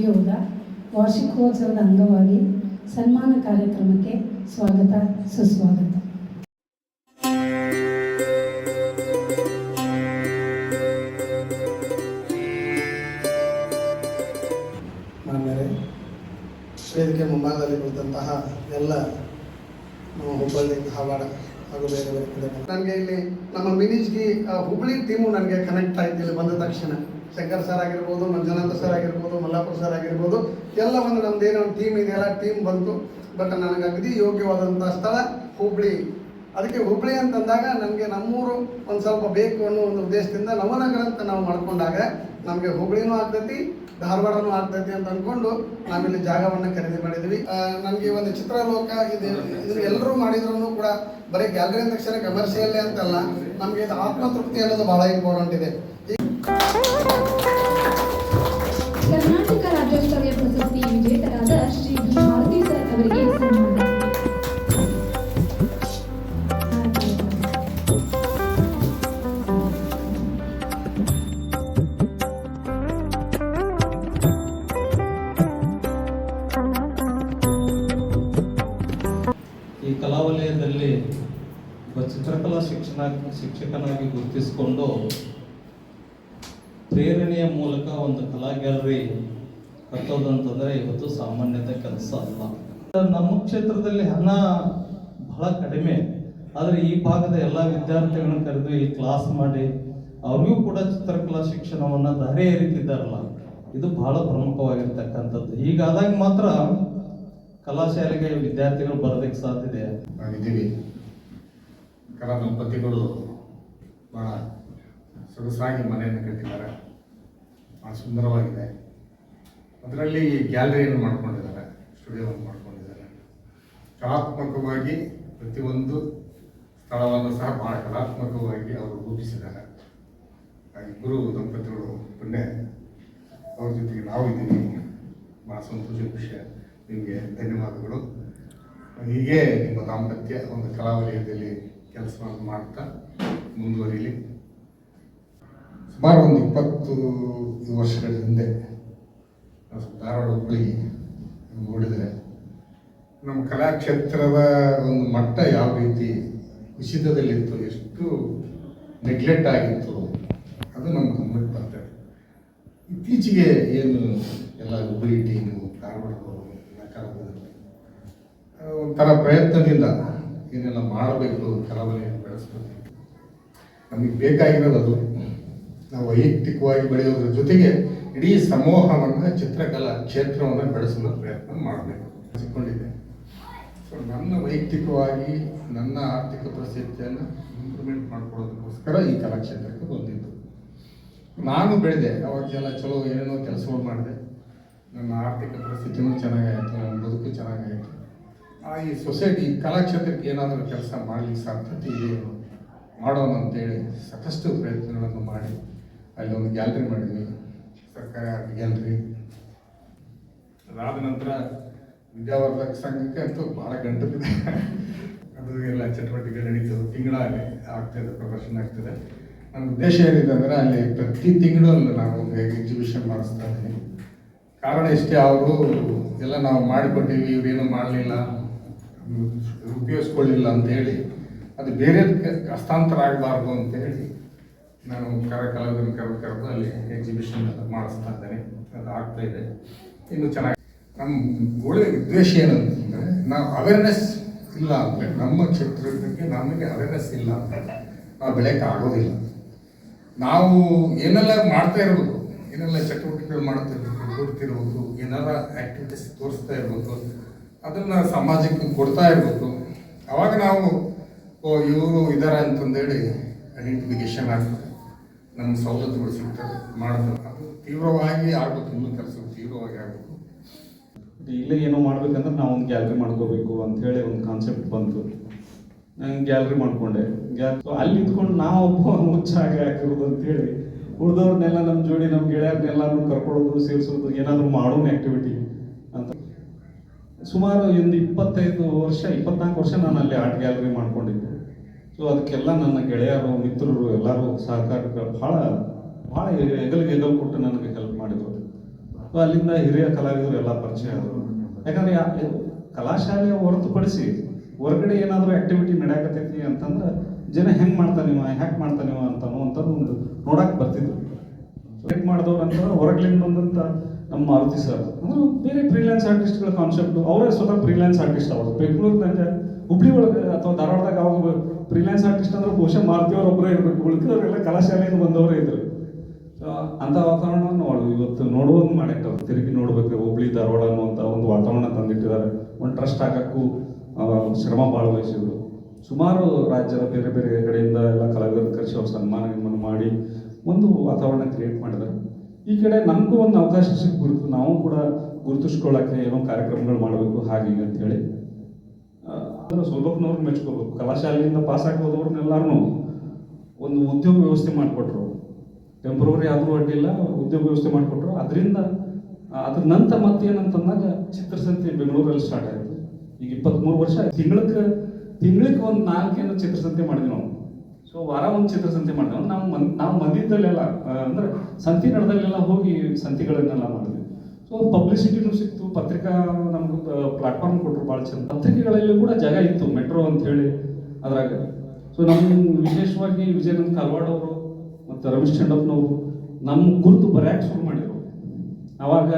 ಯೋಗ ವಾರ್ಷಿಕೋತ್ಸವದ ಅಂಗವಾಗಿ ಸನ್ಮಾನ ಕಾರ್ಯಕ್ರಮಕ್ಕೆ ಸ್ವಾಗತ ಸುಸ್ವಾಗತ. ಮಾನ್ಯರೇ, ವೇದಿಕೆ ಮುಂಭಾಗದಲ್ಲಿ ಕುಳಿತಂತಹ ಎಲ್ಲ ನಮ್ಮ ಹುಬ್ಬಳ್ಳಿ, ಧಾರವಾಡ ಹಾಗೂ ಬೇರೆ ಬೇರೆ ಕಡೆ ನನಗೆ ಇಲ್ಲಿ ನಮ್ಮ ಮಿನಿಜ್ಗಿ ಹುಬ್ಬಳ್ಳಿ ಟೀಮು ನನಗೆ ಕನೆಕ್ಟ್ ಆಯ್ತು. ಇಲ್ಲಿ ಬಂದ ತಕ್ಷಣ ಶಂಕರ್ ಸರ್ ಆಗಿರ್ಬೋದು, ಮಂಜುನಾಥ ಸರ್ ಆಗಿರ್ಬೋದು, ಮಲ್ಲಾಪುರ ಸರ್ ಆಗಿರ್ಬೋದು, ಎಲ್ಲ ಒಂದು ನಮ್ದೇನೋ ಒಂದು ಟೀಮ್ ಇದೆಯಲ್ಲ, ಟೀಮ್ ಬಂತು. ಬಟ್ ನನಗೆ ಅಗದಿ ಯೋಗ್ಯವಾದಂಥ ಸ್ಥಳ ಹುಬ್ಬಳ್ಳಿ. ಅದಕ್ಕೆ ಹುಬ್ಬಳ್ಳಿ ಅಂತಂದಾಗ ನನಗೆ ನಮ್ಮೂರು ಒಂದು ಸ್ವಲ್ಪ ಬೇಕು ಅನ್ನೋ ಒಂದು ಉದ್ದೇಶದಿಂದ ನವನಗರ ಅಂತ ನಾವು ಮಾಡ್ಕೊಂಡಾಗ ನಮಗೆ ಹುಬ್ಬಳ್ಳಿನೂ ಆಗ್ತೈತಿ, ಧಾರವಾಡನೂ ಆಗ್ತೈತಿ ಅಂತ ಅಂದ್ಕೊಂಡು ನಾವಿಲ್ಲಿ ಜಾಗವನ್ನು ಖರೀದಿ ಮಾಡಿದ್ವಿ. ನನಗೆ ಒಂದು ಚಿತ್ರಲೋಕ ಇದನ್ನು ಎಲ್ಲರೂ ಮಾಡಿದ್ರು ಕೂಡ ಬರೀ ಗ್ಯಾಲರಿ ಅಂದ ತಕ್ಷಣ ಕಮರ್ಷಿಯಲ್ಲೇ ಅಂತಲ್ಲ, ನಮಗೆ ಇದು ಆತ್ಮತೃಪ್ತಿ ಅನ್ನೋದು ಬಹಳ ಇಂಪಾರ್ಟೆಂಟ್ ಇದೆ. ಕರ್ನಾಟಕ ರಾಜ್ಯೋತ್ಸವ ಪ್ರಶಸ್ತಿ ವಿಜೇತರಾದ ಶ್ರೀ ಭಾರತಿ ಸರ್ ಅವರಿಗೆ ಸನ್ಮಾನ. ಈ ಕಲಾವಲಯದಲ್ಲಿ ಒಬ್ಬ ಚಿತ್ರಕಲಾ ಶಿಕ್ಷಕನಾಗಿ ಗುರುತಿಸಿಕೊಂಡು ಪ್ರೇರಣೆಯ ಮೂಲಕ ಒಂದು ಕಲಾ ಗ್ಯಾಲರಿ ಕಟ್ಟೋದಂತಂದರೆ ಇವತ್ತು ಸಾಮಾನ್ಯತೆ ಕೆಲಸ ಅಲ್ಲ. ನಮ್ಮ ಕ್ಷೇತ್ರದಲ್ಲಿ ಹಣ ಬಹಳ ಕಡಿಮೆ, ಆದರೆ ಈ ಭಾಗದ ಎಲ್ಲ ವಿದ್ಯಾರ್ಥಿಗಳನ್ನ ಕರೆದು ಈ ಕ್ಲಾಸ್ ಮಾಡಿ ಅವ್ರಿಗೂ ಕೂಡ ಚಿತ್ರಕಲಾ ಶಿಕ್ಷಣವನ್ನು ದಾರಿ ಏರಿತಿದ್ದಾರಲ್ಲ, ಇದು ಬಹಳ ಪ್ರಮುಖವಾಗಿರ್ತಕ್ಕಂಥದ್ದು. ಹೀಗಾದಾಗ ಮಾತ್ರ ಕಲಾಶಾಲೆಗೆ ವಿದ್ಯಾರ್ಥಿಗಳು ಬರೋದಕ್ಕೆ ಸಾಧ್ಯತೆ ಇದ್ದೀವಿ. ಕಲಾ ದಂಪತಿಗಳು ಭಾಳ ಸೊಗಸಾಗಿ ಮನೆಯನ್ನು ಕಟ್ಟಿದ್ದಾರೆ, ಭಾಳ ಸುಂದರವಾಗಿದೆ. ಅದರಲ್ಲಿ ಗ್ಯಾಲರಿಯನ್ನು ಮಾಡ್ಕೊಂಡಿದ್ದಾರೆ, ಸ್ಟುಡಿಯೋವನ್ನು ಮಾಡ್ಕೊಂಡಿದ್ದಾರೆ. ಕಲಾತ್ಮಕವಾಗಿ ಪ್ರತಿಯೊಂದು ಸ್ಥಳವನ್ನು ಸಹ ಬಹಳ ಕಲಾತ್ಮಕವಾಗಿ ಅವರು ರೂಪಿಸಿದ್ದಾರೆ. ಇಬ್ಬರು ದಂಪತಿಗಳು ಪುಣ್ಯ, ಅವ್ರ ಜೊತೆಗೆ ನಾವು ಇದ್ದೀವಿ. ಭಾಳ ಸಂತೋಷದ ವಿಷಯ. ನಿಮಗೆ ಧನ್ಯವಾದಗಳು. ಹೀಗೆ ನಿಮ್ಮ ದಾಂಪತ್ಯ ಒಂದು ಕಲಾವಲಯದಲ್ಲಿ ಕೆಲಸವನ್ನು ಮಾಡ್ತಾ ಮುಂದುವರಿಲಿ. ಸುಮಾರು ಒಂದು 20 ವರ್ಷಗಳ ಹಿಂದೆ ಧಾರವಾಡ ಹುಬ್ಬಳ್ಳಿ ನೋಡಿದರೆ ನಮ್ಮ ಕಲಾಕ್ಷೇತ್ರದ ಒಂದು ಮಟ್ಟ ಯಾವ ರೀತಿ ಕುಸಿತದಲ್ಲಿತ್ತು, ಎಷ್ಟು ನೆಗ್ಲೆಕ್ಟ್ ಆಗಿತ್ತು, ಅದು ನಮ್ಮ ಗಮನಕ್ಕೆ ಬರ್ತದೆ. ಇತ್ತೀಚೆಗೆ ಏನು ಎಲ್ಲ ಹುಬ್ಬಳ್ಳಿ ಟೀಮು, ಧಾರವಾಡದವರು ಎಲ್ಲ ಕಲಾವಿದರು ಒಂಥರ ಪ್ರಯತ್ನದಿಂದ ಏನೆಲ್ಲ ಮಾಡಬೇಕು, ಕಲಾವಲಯವನ್ನು ಬೆಳೆಸಬೇಕು. ನಮಗೆ ಬೇಕಾಗಿರೋದು ಅದು. ನಾವು ವೈಯಕ್ತಿಕವಾಗಿ ಬೆಳೆಯೋದ್ರ ಜೊತೆಗೆ ಇಡೀ ಸಮೂಹವನ್ನು, ಚಿತ್ರಕಲಾ ಕ್ಷೇತ್ರವನ್ನು ಬೆಳೆಸಲು ಪ್ರಯತ್ನ ಮಾಡಬೇಕು ಸಿಕ್ಕೊಂಡಿದ್ದೆ. ಸೊ ನನ್ನ ವೈಯಕ್ತಿಕವಾಗಿ ನನ್ನ ಆರ್ಥಿಕ ಪರಿಸ್ಥಿತಿಯನ್ನು ಇಂಪ್ರೂವ್ಮೆಂಟ್ ಮಾಡ್ಕೊಳ್ಳೋದಕ್ಕೋಸ್ಕರ ಈ ಕಲಾಕ್ಷೇತ್ರಕ್ಕೆ ಬಂದಿದ್ದು. ನಾನು ಬೆಳೆದೆ, ಅವಾಗೆಲ್ಲ ಚಲೋ ಏನೇನೋ ಕೆಲಸಗಳು ಮಾಡಿದೆ. ನನ್ನ ಆರ್ಥಿಕ ಪರಿಸ್ಥಿತಿನೂ ಚೆನ್ನಾಗಾಯಿತು, ನನ್ನ ಬದುಕು ಚೆನ್ನಾಗಾಯಿತು. ಈ ಸೊಸೈಟಿ ಕಲಾಕ್ಷೇತ್ರಕ್ಕೆ ಏನಾದರೂ ಕೆಲಸ ಮಾಡಲಿಕ್ಕೆ ಸಾಧ್ಯತೆ ಇದೆ ಮಾಡೋಣ ಅಂತೇಳಿ ಸಾಕಷ್ಟು ಪ್ರಯತ್ನಗಳನ್ನು ಮಾಡಿ ಅಲ್ಲಿ ಒಂದು ಗ್ಯಾಲರಿ ಮಾಡಿದ್ವಿ, ಸರ್ಕಾರಿ ಆರ್ಟ್ ಗ್ಯಾಲರಿ. ಅದಾದ ನಂತರ ವಿದ್ಯಾವರ್ಧಕ ಸಂಘಕ್ಕೆ ಅಂತೂ ಭಾಳ ಗಂಟು ಬಿದ್ದೆ. ಅದು ಎಲ್ಲ ಚಟುವಟಿಕೆ ನಡೀತದೆ, ತಿಂಗಳಲ್ಲಿ ಆಗ್ತದೆ, ಪ್ರದರ್ಶನ ಆಗ್ತದೆ. ನನ್ನ ಉದ್ದೇಶ ಏನಿದೆ ಅಂದರೆ ಅಲ್ಲಿ ಪ್ರತಿ ತಿಂಗಳು ನಾನು ಒಂದು ಎಕ್ಸಿಬಿಷನ್ ಮಾಡಿಸ್ತಾ ಇದ್ದೀನಿ. ಕಾರಣ ಇಷ್ಟೇ, ಅವರು ಎಲ್ಲ ನಾವು ಮಾಡಿಕೊಟ್ಟಿವಿ, ಇವರೇನು ಮಾಡಲಿಲ್ಲ, ಉಪಯೋಗಿಸ್ಕೊಳ್ಳಿಲ್ಲ ಅಂತೇಳಿ ಅದು ಬೇರೆದಕ್ಕೆ ಹಸ್ತಾಂತರ ಆಗಬಾರ್ದು ಅಂತೇಳಿ ನಾನು ಕಲಾವಿದರನ್ನು ಕರೆದು ಅಲ್ಲಿ ಎಕ್ಸಿಬಿಷನ್ ಮಾಡಿಸ್ತಾ ಇದ್ದೇನೆ. ಅದು ಆಗ್ತಾ ಇದೆ, ಇನ್ನು ಚೆನ್ನಾಗಿ. ನಮ್ಮ ಒಳ್ಳೆಯ ಉದ್ದೇಶ ಏನಂತಂದರೆ, ನಾವು ಅವೇರ್ನೆಸ್ ಇಲ್ಲ ಅಂದರೆ, ನಮ್ಮ ಕ್ಷೇತ್ರದ ಬಗ್ಗೆ ನಮಗೆ ಅವೇರ್ನೆಸ್ ಇಲ್ಲ ಅಂದರೆ ನಾವು ಬೆಳೆಯೋಕ್ಕೆ ಆಗೋದಿಲ್ಲ. ನಾವು ಏನೆಲ್ಲ ಮಾಡ್ತಾ ಇರಬೇಕು, ಏನೆಲ್ಲ ಚಟುವಟಿಕೆಗಳು ಮಾಡ್ತಿರ್ಬೇಕು, ಕೊಡ್ತಿರ್ಬೇಕು, ಏನಾರ ಆ್ಯಕ್ಟಿವಿಟೀಸ್ ತೋರಿಸ್ತಾ ಇರಬೇಕು, ಅದನ್ನು ಸಮಾಜಕ್ಕೆ ಕೊಡ್ತಾ ಇರಬೇಕು. ಆವಾಗ ನಾವು ಇವರು ಇದ್ದಾರೆ ಅಂತಂದೇಳಿ ಐಡೆಂಟಿಫಿಕೇಶನ್ ಆಗ್ತದೆ, ನಮ್ಗೆ ಸವಲತ್ತುಗಳು ಸಿಗ್ತದೆ, ಮಾಡ್ತದೆ. ಅದು ತೀವ್ರವಾಗಿ ಆಗಬೇಕು, ಇನ್ನೂ ಕೆಲಸ ತೀವ್ರವಾಗಿ ಆಗಬೇಕು. ಇಲ್ಲೇ ಏನೋ ಮಾಡ್ಬೇಕಂದ್ರೆ ನಾವು ಒಂದು ಗ್ಯಾಲರಿ ಮಾಡ್ಕೋಬೇಕು ಅಂಥೇಳಿ ಒಂದು ಕಾನ್ಸೆಪ್ಟ್ ಬಂತು. ನಂಗೆ ಗ್ಯಾಲರಿ ಮಾಡಿಕೊಂಡೆ. ಅಲ್ಲಿ ಇದ್ಕೊಂಡು ನಾವು ಒಬ್ಬ ಮುಚ್ಚಾಗಿ ಹಾಕಿರೋದು ಅಂತೇಳಿ ಉಳಿದವ್ರನ್ನೆಲ್ಲ ನಮ್ಮ ಜೋಡಿ, ನಮ್ಮ ಗೆಳೆಯರನ್ನೆಲ್ಲರೂ ಕರ್ಕೊಳ್ಳೋದು, ಸೇರಿಸೋದು, ಏನಾದರೂ ಮಾಡೋಣ ಆ್ಯಕ್ಟಿವಿಟಿ ಅಂತ ಸುಮಾರು ಒಂದು 24 ವರ್ಷ ನಾನು ಅಲ್ಲಿ ಆರ್ಟ್ ಗ್ಯಾಲರಿ ಮಾಡ್ಕೊಂಡಿದ್ದೆ. ಸೊ ಅದಕ್ಕೆಲ್ಲ ನನ್ನ ಗೆಳೆಯರು, ಮಿತ್ರರು ಎಲ್ಲರೂ ಸಹಕಾರ ಭಾಳ ಹೆಗಲು ಕೊಟ್ಟು ನನಗೆ ಹೆಲ್ಪ್ ಮಾಡಿದರು. ಸೊ ಅಲ್ಲಿಂದ ಹಿರಿಯ ಕಲಾವಿದರು ಎಲ್ಲ ಪರಿಚಯ ಆದರು. ಯಾಕಂದರೆ ಕಲಾಶಾಲೆಯ ಹೊರತುಪಡಿಸಿ ಹೊರಗಡೆ ಏನಾದರೂ ಆ್ಯಕ್ಟಿವಿಟಿ ನಡೆಯಕತ್ತೈತಿ ಅಂತಂದ್ರೆ ಜನ ಹೆಂಗೆ ಮಾಡ್ತಾನಿವ, ಹ್ಯಾಕ್ ಮಾಡ್ತಾನಿವ ಅಂತನ್ನುವಂಥದ್ದು ಒಂದು ನೋಡಕ್ಕೆ ಬರ್ತಿದ್ರು. ಹೆಂಗೆ ಮಾಡಿದವ್ರು ಅಂತಂದ್ರೆ ಹೊರಗಲಿಂದ ಬಂದಂಥ ನಮ್ಮ ಮಾರುತಿ ಸರ್, ಅಂದ್ರೆ ಬೇರೆ ಫ್ರೀಲ್ಯಾನ್ಸ್ ಆರ್ಟಿಸ್ಟ್ಗಳ ಕಾನ್ಸೆಪ್ಟು, ಅವರೇ ಸ್ವತಃ ಫ್ರೀಲ್ಯಾನ್ಸ್ ಆರ್ಟಿಸ್ಟ್. ಅವರು ಬೆಂಗಳೂರಿನಾಗ, ಹುಬ್ಳಿ ಒಳಗೆ ಅಥವಾ ಧಾರವಾಡದಾಗ ಅವಾಗ ಫ್ರೀಲ್ಯಾನ್ಸ್ ಆರ್ಟಿಸ್ಟ್ ಅಂದ್ರೆ ಬಹುಶಃ ಮಾರುತಿಯವ್ರು ಒಬ್ಬರೇ ಇರಬೇಕು, ಉಳಿದವರೆಲ್ಲ ಕಲಾಶಾಲೆಯಿಂದ ಬಂದವರೇ ಇದ್ರು. ಸೊ ಅಂಥ ವಾತಾವರಣವನ್ನು ಇವತ್ತು ನೋಡುವಂಗೆ ಮಾಡಿಟ್ಟು ತಿರುಗಿ ನೋಡ್ಬೇಕು. ಹುಬ್ಳಿ ಧಾರವಾಡ ಅನ್ನುವಂಥ ಒಂದು ವಾತಾವರಣ ತಂದಿಟ್ಟಿದ್ದಾರೆ. ಒಂದು ಟ್ರಸ್ಟ್ ಹಾಕಕ್ಕೂ ಶ್ರಮ ಭಾಳ ವಹಿಸಿದ್ರು. ಸುಮಾರು ರಾಜ್ಯದ ಬೇರೆ ಬೇರೆ ಕಡೆಯಿಂದ ಎಲ್ಲ ಕಲಾವಿದರನ್ನು ಕರೆಸಿ ಅವ್ರು ಸನ್ಮಾನ ಮಾಡಿ ಒಂದು ವಾತಾವರಣ ಕ್ರಿಯೇಟ್ ಮಾಡಿದ್ದಾರೆ. ಈ ಕಡೆ ನಮಗೂ ಒಂದು ಅವಕಾಶ ಸಿಕ್ಬಿಡ್ತು, ನಾವು ಕೂಡ ಗುರುತಿಸ್ಕೊಳ್ಳೋಕ್ಕೆ ಏನೋ ಕಾರ್ಯಕ್ರಮಗಳು ಮಾಡಬೇಕು ಹಾಗೆ ಅಂತೇಳಿ. ಅದನ್ನು ಸ್ವಲ್ಪನವ್ರು ಮೆಚ್ಕೋಬೇಕು. ಕಲಾಶಾಲೆಯಿಂದ ಪಾಸಾಗಿ ಹೋದವ್ರನ್ನೆಲ್ಲರೂ ಒಂದು ಉದ್ಯೋಗ ವ್ಯವಸ್ಥೆ ಮಾಡಿಕೊಟ್ರು. ಟೆಂಪ್ರವರಿ ಆದರೂ ಅಡ್ಡಿಲ್ಲ, ಉದ್ಯೋಗ ವ್ಯವಸ್ಥೆ ಮಾಡಿಕೊಟ್ರು. ಅದರಿಂದ ಅದ್ರ ನಂತರ ಮತ್ತೇನಂತಂದಾಗ ಚಿತ್ರಸಂತೆ ಬೆಂಗಳೂರಲ್ಲಿ ಸ್ಟಾರ್ಟ್ ಆಯಿತು. ಈಗ 23 ವರ್ಷ. ತಿಂಗಳಿಗೆ ಒಂದು 4 ಚಿತ್ರಸಂತೆ ಮಾಡಿದ್ವಿ ನಾವು. ಸೊ ವಾರ ಒಂದು ಚಿತ್ರಸಂತೆ ಮಾಡಿದ್ವಿ. ನಾವು ಮಂದಿದ್ದಲ್ಲೆಲ್ಲ ಅಂದರೆ ಸಂತಿ ನಡೆದಲ್ಲೆಲ್ಲ ಹೋಗಿ ಸಂತಿಗಳನ್ನೆಲ್ಲ ಮಾಡಿದ್ವಿ. ಸೊ ಪಬ್ಲಿಸಿಟಿನೂ ಸಿಕ್ತು, ಪತ್ರಿಕಾ ನಮ್ಗೆ ಪ್ಲಾಟ್ಫಾರ್ಮ್ ಕೊಟ್ಟರು ಭಾಳ ಚೆಂದ. ಪತ್ರಿಕೆಗಳಲ್ಲಿ ಕೂಡ ಜಾಗ ಇತ್ತು, ಮೆಟ್ರೋ ಅಂಥೇಳಿ ಅದ್ರಾಗ. ಸೊ ನಮ್ಮ ವಿಶೇಷವಾಗಿ ವಿಜಯನಂದ ಕಾಲ್ವಾಡ್ ಅವರು ಮತ್ತು ರಮೇಶ್ ಚಂಡಪ್ಪನವರು ನಮ್ಮ ಕುರಿತು ಬರೆಯಕ್ಕೆ ಶುರು ಮಾಡಿದರು. ಆವಾಗ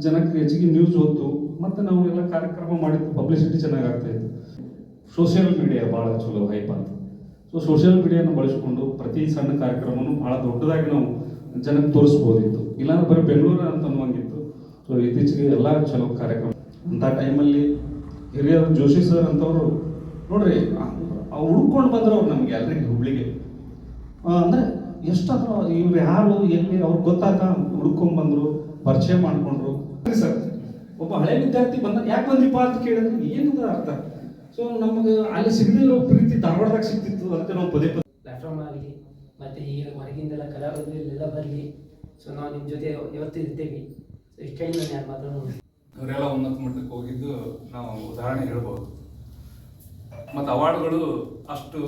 ಜನಕ್ಕೆ ಹೆಚ್ಚಿಗೆ ನ್ಯೂಸ್ ಹೊತ್ತು ಮತ್ತು ನಾವು ಎಲ್ಲ ಕಾರ್ಯಕ್ರಮ ಮಾಡಿದ್ದು, ಪಬ್ಲಿಸಿಟಿ ಚೆನ್ನಾಗಿ ಆಗ್ತಾಯಿತ್ತು. ಸೋಷಿಯಲ್ ಮೀಡಿಯಾ ಭಾಳ ಚಲೋ ಹೈಪ್ ಅಂತ. ಸೊ ಸೋಷಿಯಲ್ ಮೀಡಿಯಾನ ಬಳಸ್ಕೊಂಡು ಪ್ರತಿ ಸಣ್ಣ ಕಾರ್ಯಕ್ರಮನೂ ಭಾಳ ದೊಡ್ಡದಾಗಿ ನಾವು ಜನಕ್ಕೆ ತೋರಿಸ್ಬೋದಿತ್ತು. ಇಲ್ಲಾಂದ್ರೆ ಬರೀ ಬೆಂಗಳೂರು ಅಂತ ಅನ್ನುವಂಗಿತ್ತು. ಸೊ ಇತ್ತೀಚೆಗೆ ಎಲ್ಲ ಚಲೋ ಕಾರ್ಯಕ್ರಮ. ಅಂಥ ಟೈಮಲ್ಲಿ ಹಿರಿಯರು ಜೋಶಿ ಸರ್ ಅಂತವರು ನೋಡ್ರಿ, ಹುಡ್ಕೊಂಡು ಬಂದರು ಅವ್ರು ನಮಗೆ ಗ್ಯಾಲರಿಗೆ, ಹುಬ್ಳಿಗೆ. ಅಂದರೆ ಎಷ್ಟಾದರೂ ಇವ್ರು ಯಾರು ಎಲ್ಲಿ ಅವ್ರಿಗೆ ಗೊತ್ತಾಗ ಹುಡ್ಕೊಂಡ್ಬಂದರು, ಪರಿಚಯ ಮಾಡಿಕೊಂಡ್ರು. ಸರ್ ಒಬ್ಬ ಹಳೆ ವಿದ್ಯಾರ್ಥಿ ಬಂದ ಯಾಕೆ ಬಂದ್ರಿಪ್ಪ ಅಂತ ಕೇಳಿದ್ರೆ ಏನದ ಅರ್ಥ. ಸೊ ನಮಗೆ ಅಲ್ಲಿ ಸಿಗದಿರೋ ಪ್ರೀತಿ ಧಾರವಾಡದಾಗ ಸಿಗ್ತಿತ್ತು, ಅದಕ್ಕೆ ನಾವು ಪದೇ ಪದೇ ಪ್ಲಾಟ್ಫಾರ್ಮ್ ಆಗಲಿ ಮತ್ತು ಈಗ ಹೊರಗಿಂದೆಲ್ಲ ಕಲಾವಿದರೆಲ್ಲ ಬರಲಿ. ಸೊ ನಾವು ನಿಮ್ಮ ಜೊತೆ ಯಾವತ್ತೂ ಇರ್ತೀವಿ. ಸೊ ಇಷ್ಟೇ ನಾನು ಯಾರು ಮಾತಾಡೋದು. ಅವರೆಲ್ಲ ಉನ್ನತ ಮಟ್ಟಕ್ಕೆ ಹೋಗಿದ್ದು ನಾವು ಉದಾಹರಣೆ ಹೇಳ್ಬೋದು. ಮತ್ತು ಅವಾರ್ಡ್ಗಳು ಅಷ್ಟು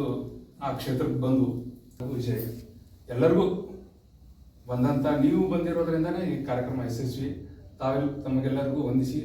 ಆ ಕ್ಷೇತ್ರಕ್ಕೆ ಬಂದು ವಿಷಯ ಎಲ್ಲರಿಗೂ ಬಂದಂಥ ನೀವು ಬಂದಿರೋದ್ರಿಂದನೇ ಈ ಕಾರ್ಯಕ್ರಮ ಯಶಸ್ವಿ. ತಮಗೆಲ್ಲರಿಗೂ ವಂದಿಸಿ